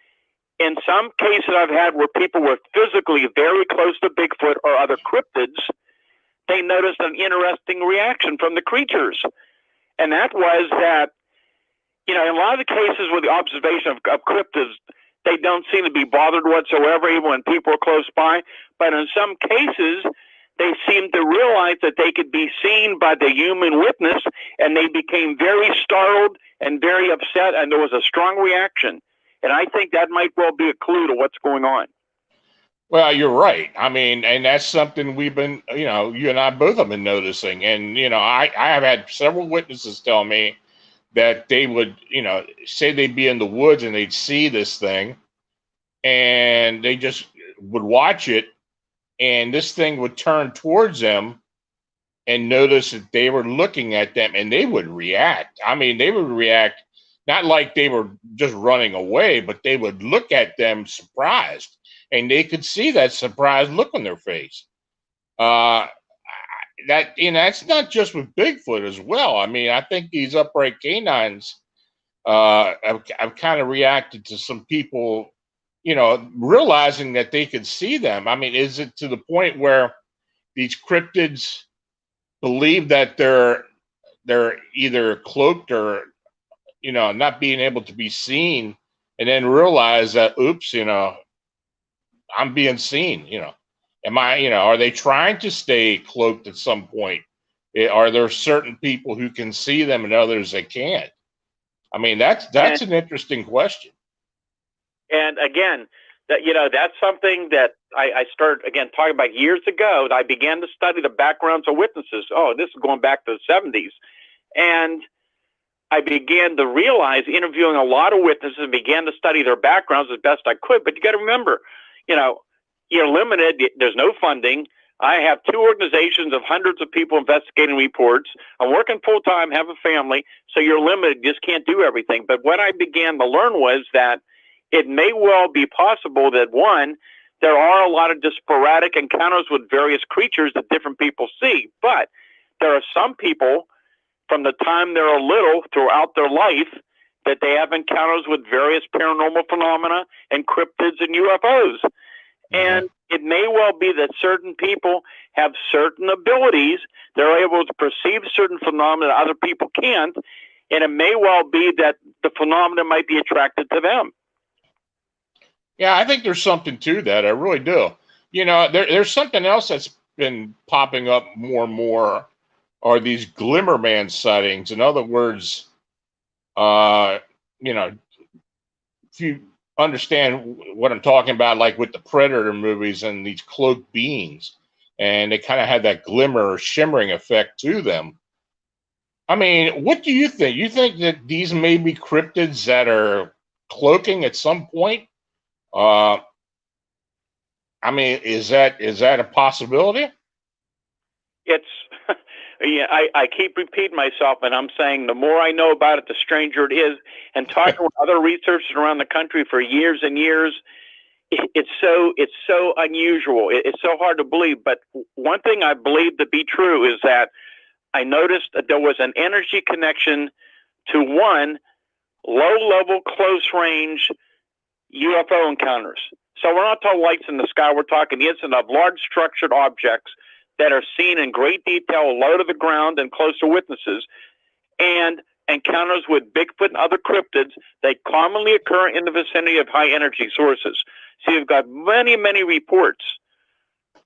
in some cases I've had where people were physically very close to Bigfoot or other cryptids, they noticed an interesting reaction from the creatures. And that was that, you know, in a lot of the cases with the observation of cryptids, they don't seem to be bothered whatsoever, even when people are close by. But in some cases, they seemed to realize that they could be seen by the human witness, and they became very startled and very upset, and there was a strong reaction. And I think that might well be a clue to what's going on. Well, you're right. I mean, and that's something we've been, you know, you and I both have been noticing. And, you know, I have had several witnesses tell me that they would, you know, say they'd be in the woods and they'd see this thing and they just would watch it, and this thing would turn towards them and notice that they were looking at them, and they would react. I mean, they would react not like they were just running away, but they would look at them surprised, and they could see that surprised look on their face. That, you know, that's not just with Bigfoot as well. I mean, I think these upright canines have kind of reacted to some people, you know, realizing that they could see them. I mean, is it to the point where these cryptids believe that they're either cloaked or, you know, not being able to be seen, and then realize that, oops, you know, I'm being seen, you know, are they trying to stay cloaked at some point? Are there certain people who can see them and others that can't? I mean, that's an interesting question. And again, that, you know, that's something that I started, again, talking about years ago. I began to study the backgrounds of witnesses. Oh, this is going back to the 70s. And I began to realize, interviewing a lot of witnesses, and began to study their backgrounds as best I could. But you got to remember, you know, you're limited. There's no funding. I have 2 organizations of hundreds of people investigating reports. I'm working full time, have a family, so you're limited. You just can't do everything. But what I began to learn was that it may well be possible that, one, there are a lot of just sporadic encounters with various creatures that different people see, but there are some people from the time they're little throughout their life that they have encounters with various paranormal phenomena and cryptids and UFOs. And it may well be that certain people have certain abilities. They're able to perceive certain phenomena that other people can't. And it may well be that the phenomena might be attracted to them. Yeah, I think there's something to that. I really do. You know, there's something else that's been popping up more and more are these Glimmerman sightings. In other words, you know, if you understand what I'm talking about, like with the Predator movies and these cloaked beings, and they kind of have that glimmer or shimmering effect to them. I mean, what do you think? You think that these may be cryptids that are cloaking at some point? I mean, is that a possibility? It's, yeah, I keep repeating myself, and I'm saying the more I know about it, the stranger it is. And talking with other researchers around the country for years and years, it's so unusual. It's so hard to believe. But one thing I believe to be true is that I noticed that there was an energy connection to one low-level, close-range UFO encounters. So we're not talking lights in the sky. We're talking the incident of large structured objects that are seen in great detail, low to the ground and close to witnesses, and encounters with Bigfoot and other cryptids that commonly occur in the vicinity of high energy sources. So you've got many, many reports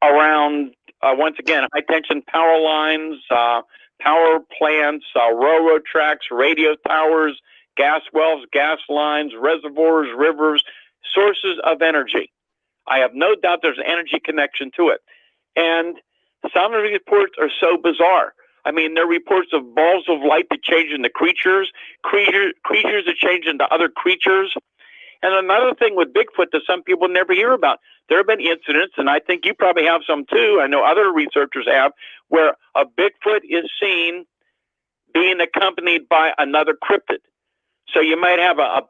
around, once again, high tension power lines, power plants, railroad tracks, radio towers, gas wells, gas lines, reservoirs, rivers, sources of energy. I have no doubt there's an energy connection to it. And some of the reports are so bizarre. I mean, there are reports of balls of light that change into creatures that change into other creatures. And another thing with Bigfoot that some people never hear about, there have been incidents, and I think you probably have some too, I know other researchers have, where a Bigfoot is seen being accompanied by another cryptid. So you might have a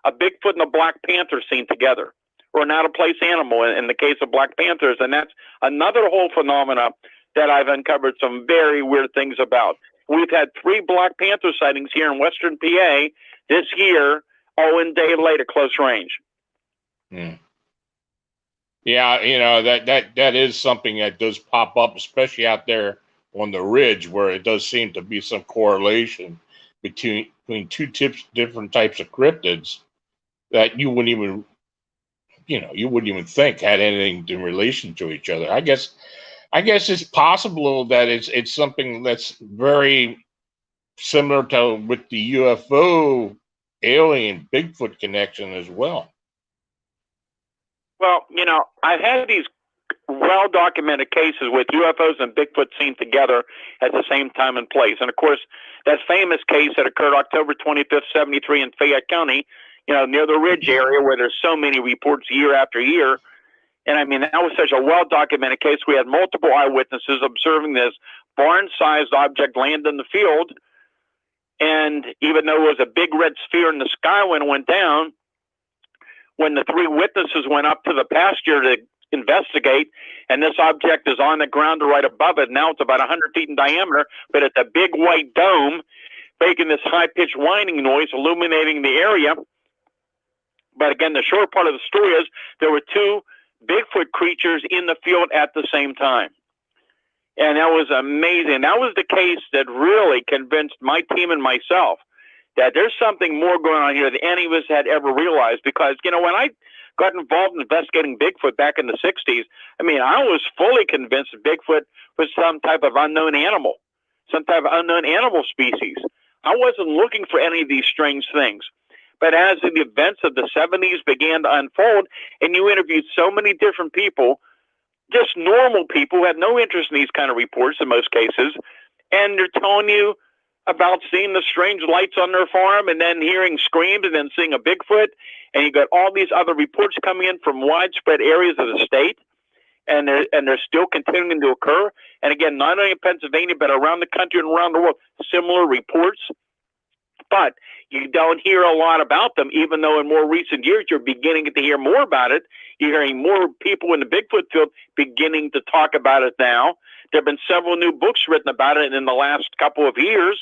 Bigfoot and a Black Panther seen together, or an out-of-place animal in the case of Black Panthers. And that's another whole phenomena that I've uncovered some very weird things about. We've had 3 Black Panther sightings here in Western PA this year, all in daylight at close range. Yeah, you know, that is something that does pop up, especially out there on the ridge, where it does seem to be some correlation between two different types of cryptids that you wouldn't even think had anything in relation to each other. I guess it's possible that it's something that's very similar to with the UFO alien Bigfoot connection as well. Well, you know, I've had these well-documented cases with UFOs and Bigfoot seen together at the same time and place. And of course, that famous case that occurred October 25th, 73 in Fayette County, you know, near the Ridge area where there's so many reports year after year. And I mean, that was such a well-documented case. We had multiple eyewitnesses observing this barn-sized object land in the field. And even though it was a big red sphere in the sky when it went down, when the 3 witnesses went up to the pasture to investigate, and this object is on the ground right above it. Now it's about 100 feet in diameter, but it's a big white dome making this high-pitched whining noise, illuminating the area. But again, the short part of the story is there were 2 Bigfoot creatures in the field at the same time. And that was amazing. That was the case that really convinced my team and myself that there's something more going on here than any of us had ever realized. Because, you know, when I got involved in investigating Bigfoot back in the 60s, I mean, I was fully convinced that Bigfoot was some type of unknown animal, some type of unknown animal species. I wasn't looking for any of these strange things. But as the events of the 70s began to unfold, and you interviewed so many different people, just normal people who had no interest in these kind of reports in most cases, and they're telling you about seeing the strange lights on their farm and then hearing screams and then seeing a Bigfoot, and you got all these other reports coming in from widespread areas of the state, and they're still continuing to occur. And again, not only in Pennsylvania, but around the country and around the world, similar reports. But you don't hear a lot about them, even though in more recent years you're beginning to hear more about it. You're hearing more people in the Bigfoot field beginning to talk about it now. There have been several new books written about it in the last couple of years,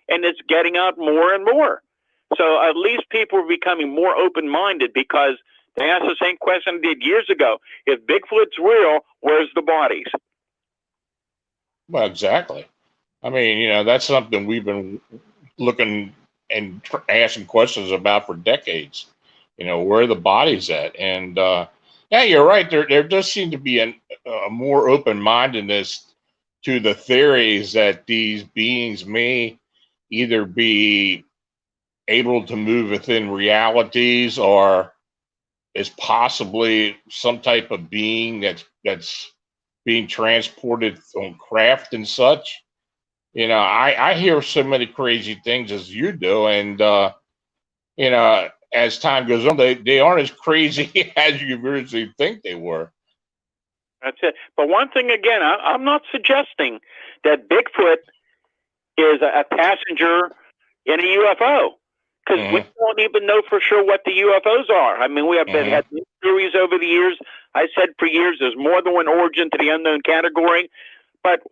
and it's getting out more and more. So at least people are becoming more open-minded, because they asked the same question they did years ago. If Bigfoot's real, where's the bodies? Well, exactly. I mean, that's something we've been looking and asking questions about for decades. Where are the bodies at? And yeah, you're right. There does seem to be a more open-mindedness to the theories that these beings may either be able to move within realities, or is possibly some type of being that's being transported on craft and such. I hear so many crazy things as you do, and as time goes on, they aren't as crazy as you originally think they were. That's it. But one thing again, I'm not suggesting that Bigfoot is a passenger in a UFO, because we don't even know for sure what the UFOs are. I mean, we have had theories over the years. I said for years there's more than one origin to the unknown category. But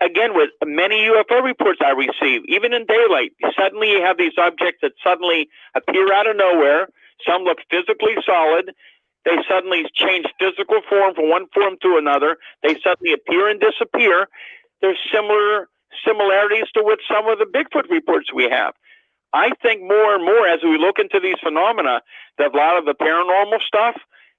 again, with many UFO reports I receive, even in daylight, suddenly you have these objects that suddenly appear out of nowhere. Some look physically solid. They suddenly change physical form from one form to another. They suddenly appear and disappear. There's similarities to with some of the Bigfoot reports we have. I think more and more as we look into these phenomena, that a lot of the paranormal stuff,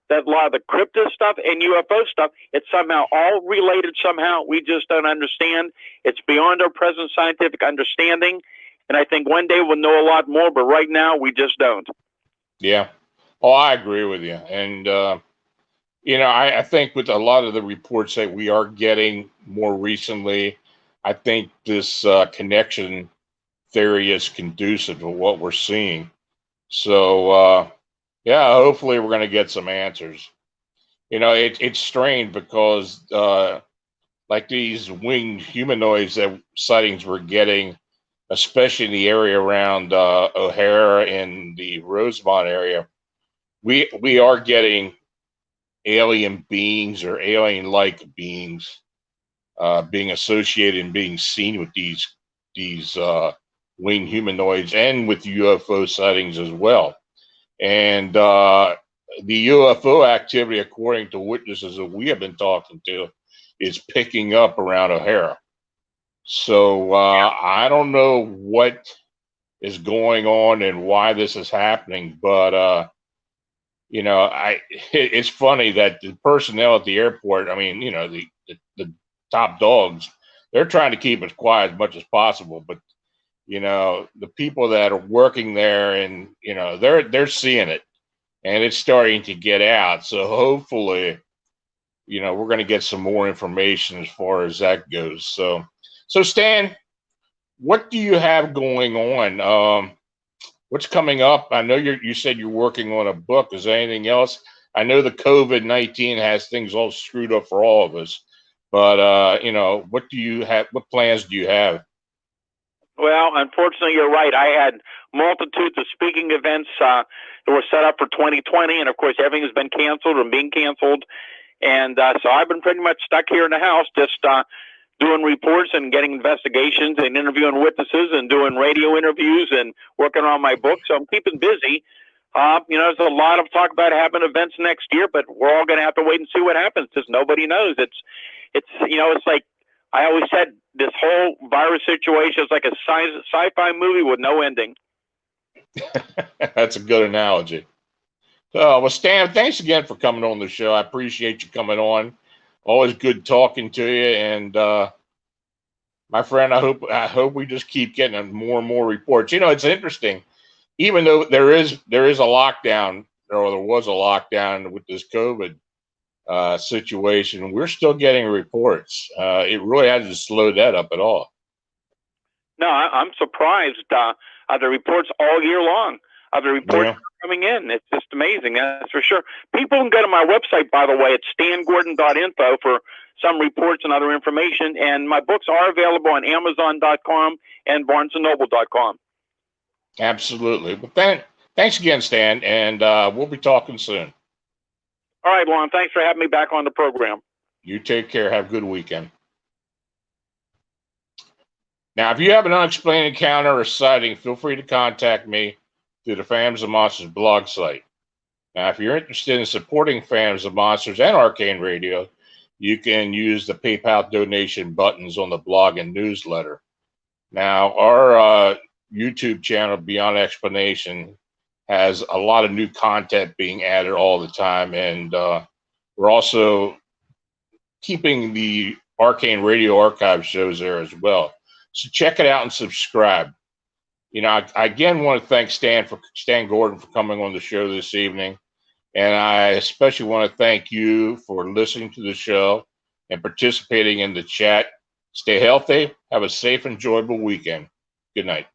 that a lot of the cryptid stuff and UFO stuff, it's somehow all related somehow. We just don't understand. It's beyond our present scientific understanding. And I think one day we'll know a lot more, but right now we just don't. Yeah. Oh, I agree with you. And, I think with a lot of the reports that we are getting more recently, I think this connection theory is conducive to what we're seeing. So, yeah, hopefully we're going to get some answers. It's strange because, like these winged humanoids that sightings we're getting, especially in the area around O'Hare and the Rosemont area, we are getting alien beings or alien-like beings being associated and being seen with these winged humanoids, and with UFO sightings as well. And the UFO activity, according to witnesses that we have been talking to, is picking up around O'Hara. So I don't know what is going on and why this is happening, but it's funny that the personnel at the airport, I mean, the top dogs, they're trying to keep it quiet as much as possible, but the people that are working there, and they're seeing it, and it's starting to get out. So hopefully, we're going to get some more information as far as that goes. So Stan, what do you have going on? What's coming up? I know you said you're working on a book. Is there anything else? I know the COVID-19 has things all screwed up for all of us, but what do you have? What plans do you have? Well, unfortunately, you're right. I had multitudes of speaking events that were set up for 2020, and of course, everything has been canceled or being canceled. And so I've been pretty much stuck here in the house, just doing reports and getting investigations and interviewing witnesses and doing radio interviews and working on my book. So I'm keeping busy. There's a lot of talk about having events next year, but we're all going to have to wait and see what happens, because nobody knows. It's like I always said, this whole virus situation is like a sci-fi movie with no ending. That's a good analogy. Well, Stan, thanks again for coming on the show. I appreciate you coming on. Always good talking to you. And my friend, I hope we just keep getting more and more reports. It's interesting. Even though there is a lockdown, or there was a lockdown with this COVID situation, we're still getting reports. It really hasn't slowed that up at all. No, I'm surprised. The reports all year long. The reports coming in. It's just amazing. That's for sure. People can go to my website, by the way. It's stangordon.info for some reports and other information. And my books are available on Amazon.com and BarnesandNoble.com. Absolutely. But thanks again, Stan, and we'll be talking soon. All right, Lon. Thanks for having me back on the program. You take care. Have a good weekend. Now, if you have an unexplained encounter or sighting, feel free to contact me through the Phantoms of Monsters blog site. Now, if you're interested in supporting Phantoms of Monsters and Arcane Radio, you can use the PayPal donation buttons on the blog and newsletter. Now, our YouTube channel, Beyond Explanation, has a lot of new content being added all the time, and we're also keeping the Arcane Radio archive shows there as well. So check it out and subscribe. You know, I again want to thank Stan Gordon for coming on the show this evening. And I especially want to thank you for listening to the show and participating in the chat. Stay healthy. Have a safe, enjoyable weekend. Good night.